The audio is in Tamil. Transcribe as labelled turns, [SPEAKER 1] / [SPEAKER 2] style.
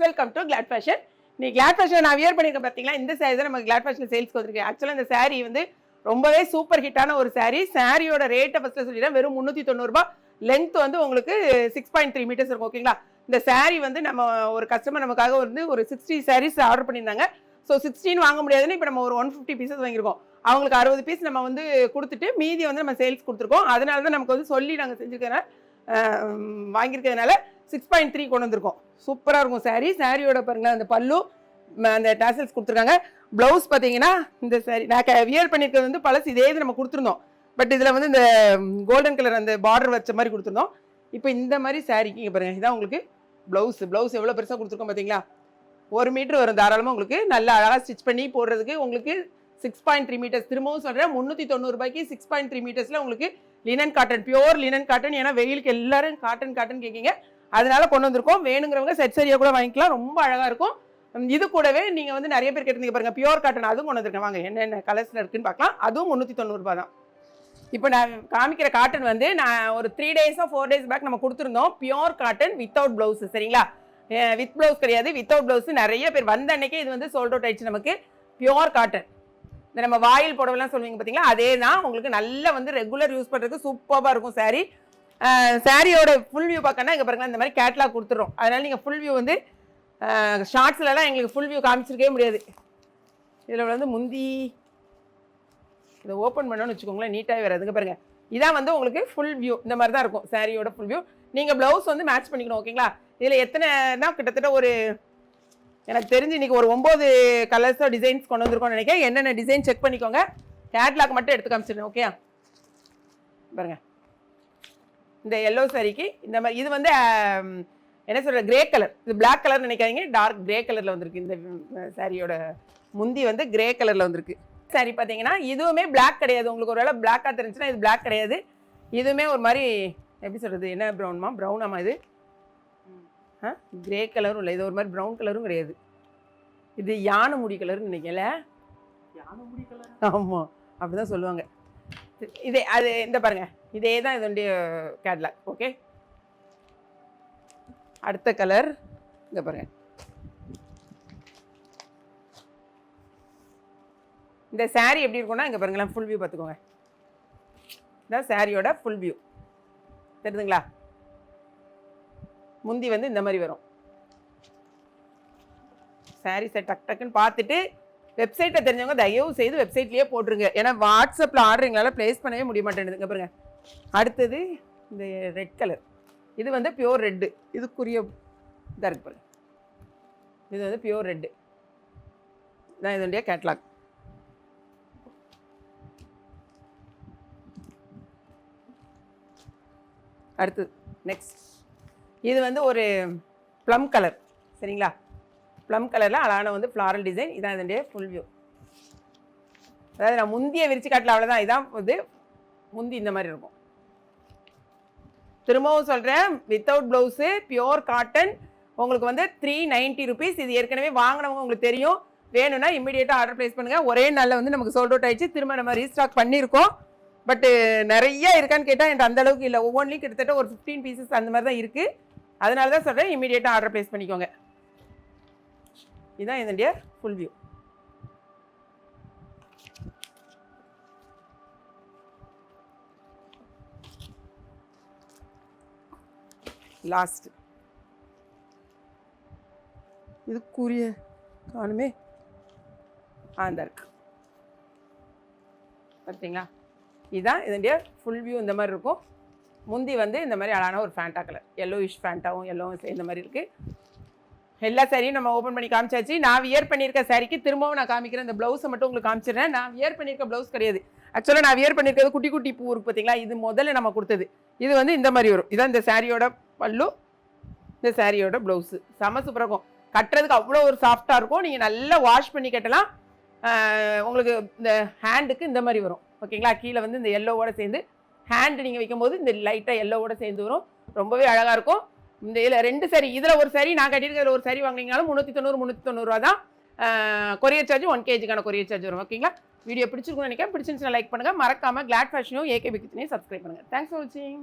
[SPEAKER 1] Welcome to Glad Fashion. நீ கிளாட் ஃபேஷன் நான் வியர் பண்ணியிருக்கேன் பார்த்தீங்களா, இந்த சாரீ தான் நம்ம கிளாட் ஃபேஷன் சேல்ஸ்க்கு வந்திருக்கு. ஆக்சுவலாக இந்த சாரீ வந்து ரொம்பவே சூப்பர் ஹிட்டான ஒரு சாரீ. சாரியோட ரேட்டை ஃபஸ்ட்டு சொல்லிடுறேன், வெறும் 390 ரூபாய். லென்த் வந்து உங்களுக்கு 6.3 மீட்டர்ஸ் இருக்கும். ஓகேங்களா, இந்த சாரீ வந்து நம்ம ஒரு கஸ்டமர் நமக்காக வந்து ஒரு 60 சாரீஸ் ஆர்டர் பண்ணியிருந்தாங்க. ஸோ 16 வாங்க முடியாதுன்னு இப்போ நம்ம ஒரு 150 பீசஸ் வாங்கியிருக்கோம். அவங்களுக்கு 60 பீஸ் நம்ம வந்து கொடுத்துட்டு மீதி வந்து நம்ம சேல்ஸ் கொடுத்துருக்கோம். அதனால தான் நமக்கு வந்து சொல்லி நாங்கள் செஞ்சுருக்கனால வாங்கியிருக்கிறதுனால 6.3 கொண்டு வந்திருக்கோம். சூப்பராக இருக்கும் சாரீ. சாரியோட பாருங்களேன், அந்த பல்லு அந்த டாசல்ஸ் கொடுத்துருக்காங்க. ப்ளவுஸ் பார்த்தீங்கன்னா இந்த சாரீ நான் வியர் பண்ணியிருக்கிறது வந்து பழசு, இதே இது நம்ம கொடுத்துருந்தோம். பட் இதில் வந்து இந்த கோல்டன் கலர் அந்த பார்டர் வச்ச மாதிரி கொடுத்துருந்தோம். இப்போ இந்த மாதிரி சாரீக்கு இங்கே பாருங்கள், இதான் உங்களுக்கு ப்ளவுஸ் எவ்வளோ பெருசாக கொடுத்துருக்கோம் பார்த்தீங்களா. 1 மீட்டர் வரும் தாராளமாக. உங்களுக்கு நல்லா அழகாக ஸ்டிச் பண்ணி போடுறதுக்கு உங்களுக்கு 6.3 மீட்டர்ஸ். திரும்பவும் சொல்கிறேன், 390 ரூபாய்க்கு 6.3 மீட்டர்ஸில் உங்களுக்கு linen cotton, pure linen cotton. ஏன்னா வெயிலுக்கு எல்லாரும் காட்டன் கேட்கிங்க, அதனால கொண்டு வந்திருக்கோம். வேணுங்கிறவங்க செட் சரியாக கூட வாங்கிக்கலாம், ரொம்ப அழகாக இருக்கும். இது கூடவே நீங்கள் வந்து நிறைய பேர் கேட்டிருந்தீங்க பாருங்கள், பியோர் காட்டன் அதுவும் கொண்டு வந்திருக்கேன். வாங்க என்னென்ன கலர்ஸில் இருக்குன்னு பார்க்கலாம். அதுவும் 390 ரூபாய் தான். இப்போ நான் காமிக்கிற காட்டன் வந்து நான் ஒரு 3 டேஸோ 4 டேஸ் பேக் நம்ம கொடுத்துருந்தோம். Pure cotton without blouse. சரிங்களா, வித் ப்ளவுஸ் கிடையாது, வித்தவுட் ப்ளவுஸ். நிறைய பேர் வந்த அன்னைக்கே இது வந்து சோல்ட் அவுட் ஆயிடுச்சு நமக்கு. பியோர் காட்டன், இந்த நம்ம வாயில் புடவைலாம் சொல்லுவீங்க பார்த்தீங்களா, அதே தான். உங்களுக்கு நல்லா வந்து ரெகுலர் யூஸ் பண்ணுறதுக்கு சூப்பராக இருக்கும் சாரீ. சாரியோட ஃபுல் வியூ பார்க்கணுன்னா இங்கே பாருங்கள், இந்த மாதிரி கேட்லாக் கொடுத்துட்றோம். அதனால் நீங்கள் ஃபுல் வியூ வந்து ஷார்ட்ஸ்லலாம் எங்களுக்கு ஃபுல் வியூ காமிச்சிருக்கவே முடியாது. இதில் வந்து முந்தி இதை ஓப்பன் பண்ணோன்னு வச்சுக்கோங்களேன், நீட்டாகவே வராது. இங்கே பாருங்கள், இதான் வந்து உங்களுக்கு ஃபுல் வியூ இந்த மாதிரி தான் இருக்கும் சாரியோட ஃபுல் வியூ. நீங்கள் ப்ளவுஸ் வந்து மேட்ச் பண்ணிக்கணும். ஓகேங்களா, இதில் எத்தனைனா கிட்டத்தட்ட ஒரு எனக்கு தெரிஞ்சு இன்றைக்கி ஒரு 9 கலர்ஸோ டிசைன்ஸ் கொண்டு வந்திருக்கோம்னு நினைக்கிறேன். என்னென்ன டிசைன் செக் பண்ணிக்கோங்க. கேட்லாக் மட்டும் எடுத்து காமிச்சிடுறேன். ஓகே பாருங்க, இந்த எல்லோ சாரிக்கு இந்த மாதிரி இது வந்து என்ன சொல்கிற கிரே கலர், இது பிளாக் கலர் நினைக்காதீங்க, டார்க் கிரே கலரில் வந்திருக்கு. இந்த சாரியோட முந்தி வந்து கிரே கலரில் வந்திருக்கு. சாரி பார்த்தீங்கன்னா இதுவுமே பிளாக் கிடையாது. உங்களுக்கு ஒரு வேளை பிளாக்காக தெரிஞ்சுன்னா இது பிளாக் கிடையாது. இதுவுமே ஒரு மாதிரி எப்படி சொல்கிறது, என்ன ப்ரௌனாமா இது கிரே கலரும் இல்லை, இது ஒரு மாதிரி ப்ரௌன் கலரும் கிடையாது. இது யானை முடி கலர்னு நினைக்கல. ஆமாம், அப்படி தான் சொல்லுவாங்க. இதே அது இந்த பாருங்கள், இதே தான் இதனுடைய கேட்லாக். ஓகே, அடுத்த கலர் இங்கே பாருங்கள். இந்த சாரீ எப்படி இருக்கும்னா இங்கே பாருங்களேன், ஃபுல் வியூ பார்த்துக்கோங்க. இதான் சாரியோட ஃபுல் வியூ தெரியுதுங்களா. முந்தி வந்து இந்த மாதிரி வரும். சாரீஸை டக்குன்னு பார்த்துட்டு வெப்சைட்டை தெரிஞ்சவங்க தயவு செய்து வெப்சைட்லேயே போட்டுருங்க. ஏன்னா வாட்ஸ்அப்பில் ஆர்டரிங்களால் ப்ளேஸ் பண்ணவே முடிய மாட்டேங்குதுங்க பாருங்க. அடுத்தது இந்த ரெட் கலர், இது வந்து பியோர் ரெட்டு. இதுக்குரிய இதாக இருக்கு பாருங்க, இது வந்து பியோர் ரெட்டு தான் இதனுடைய கேட்லாக். அடுத்து நெக்ஸ்ட், இது வந்து ஒரு ப்ளம் கலர். சரிங்களா, ப்ளம் கலரில் அழகான வந்து ஃப்ளாரல் டிசைன். இதான் இதனுடைய ஃபுல் வியூ. அதாவது நான் முந்தியை விரிச்சு காட்டல, அவ்வளோதான். இதான் வந்து முந்தி இந்த மாதிரி இருக்கும். திரும்பவும் சொல்கிறேன், வித்தவுட் ப்ளவுஸு, பியோர் காட்டன். உங்களுக்கு வந்து 390 ருபீஸ். இது ஏற்கனவே வாங்கினவங்க உங்களுக்கு தெரியும். வேணும்னா இமீடியட்டாக ஆர்டர் ப்ளேஸ் பண்ணுங்கள். ஒரே நாளில் வந்து நமக்கு சோல்ட் அவுட் ஆயிடுச்சு. திரும்ப நம்ம ரீஸ்டாக் பண்ணியிருக்கோம். பட்டு நிறைய இருக்கான்னு கேட்டால் என்கிட்ட அந்தளவுக்கு இல்லை. ஒவ்வொன்றிலையும் கிட்டத்தட்ட ஒரு 15 பீசஸ் அந்த மாதிரி தான் இருக்குது. அதனால தான் சொல்கிறேன், இமீடியட்டாக ஆர்டர் ப்ளேஸ் பண்ணிக்கோங்க. இதுதான் இதனுடைய ஃபுல் வியூ. லாஸ்ட் இதுக்குரிய காணுமே அந்த இருக்கு பார்த்தீங்களா. இதுதான் இதனுடைய ஃபுல் வியூ. இந்த மாதிரி இருக்கும். முந்தி வந்து இந்த மாதிரி அழகான ஒரு ஃபேண்டா கலர், எல்லோயிஷ் ஃபேண்டாவும் எல்லோவும் சேர்ந்த மாதிரி இருக்குது. எல்லா சாரியும் நம்ம ஓப்பன் பண்ணி காமிச்சாச்சு. நான் வியர் பண்ணியிருக்க சாரிக்கு திரும்பவும் நான் காமிக்கிறேன். இந்த ப்ளவுஸை மட்டும் உங்களுக்கு காமிச்சிடுறேன். நான் வியர் பண்ணியிருக்க ப்ளவுஸ் கிடையாது. ஆக்சுவலாக நான் வியர் பண்ணியிருக்கிறது குட்டி குட்டி பூ இருக்குது பார்த்தீங்களா, இது முதல்ல நம்ம கொடுத்தது. இது வந்து இந்த மாதிரி வரும். இதான் இந்த சாரியோட பல்லு, இந்த சாரியோட ப்ளவுஸு. செம சூப்பராக இருக்கும். கட்டுறதுக்கு அவ்வளோ ஒரு சாஃப்டாக இருக்கும். நீங்கள் நல்லா வாஷ் பண்ணி கட்டலாம். உங்களுக்கு இந்த ஹேண்டுக்கு இந்த மாதிரி வரும். ஓகேங்களா, கீழே வந்து இந்த எல்லோவோட சேர்ந்து ஹேண்டு நீங்கள் வைக்கும்போது இந்த லைட்டாக எல்லோவோட சேர்ந்து வரும். ரொம்பவே அழகாக இருக்கும். இந்த இதில் 2 சாரி, இதில் ஒரு சாரி நான் கட்டியிருக்கிற ஒரு சாரி வாங்கினீங்கனாலும் 390 ரூபா தான். Courier charge 1 kg courier charge வரும். ஓகேங்களா, வீடியோ பிடிச்சிருக்குன்னு நினைக்கிறேன். பிடிச்சிருந்துச்சுன்னா லைக் பண்ணுங்கள். மறக்காமல் கிளாட் ஃபேஷனையும் ஏகேபி கிச்சனையும் சப்ஸ்கிரைப் பண்ணுங்கள். தேங்க்ஸ் ஃபார் வாட்சிங்.